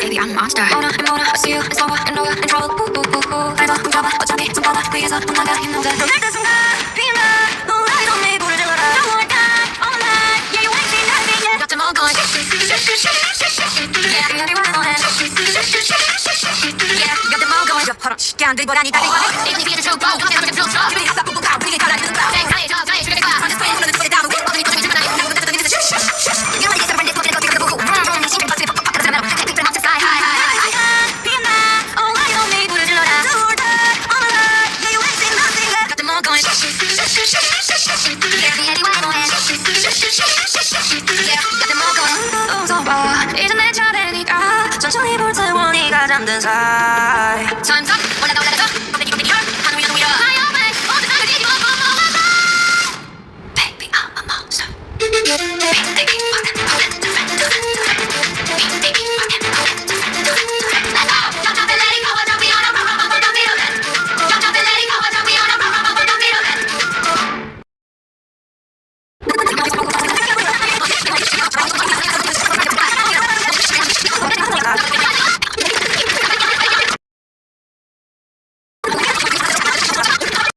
Baby, I'm a monster. Mona, I see you, it's over, and over, in trouble. 그래도 훔쳐봐, 어차피 손바닥 위에서 또 나가 힘없는 날 그 순간 피나 너의 손에 불을 질러라. Don't work all night, yeah, you ain't seen nothing yet. got them all going. Yeah, you're the one. Yeah, got them all going. 허락 쉽게 안 들고 다니다 들고 다니. Even if you're the true bro, don't have to true. 기분이 싹 뿜뿜 가, 우리게 가라 이런 거. 강해, 저강해, 죽일 거야. From this place, from this place down, 어둠이 터지면 죽는다. 나보다 더 되는 슈슈. You know, you get the 네 거기가 보고. 네 심장 박수에 팍팍 들어가면 햇빛을 멈춰 fly high, high, high. 피나, all night on me 불을 질러라. Don't work all night, yeah, you ain't seen nothing yet. got them all going. Yeah, the anyway going. Yeah, got them all going. 웃어봐, 이제 내 차례니까 천천히 볼 테고 네가 잠든 사이. Time's up, 올라가 올라가자. 껍데기 털, 하늘 위로 위로. Fly away, 모두 다 뒤집어 엎어봐. Baby, I'm a monster. 빈대기 파는 포렌트 렌트. 빈대기 파는 포렌트 렌트. Let's go. Jump, jump and let it go. Jump, we on a run, run, run, don't feel it. Jump, jump and let it go. Jump, we on a run, run, run, don't feel it. I'm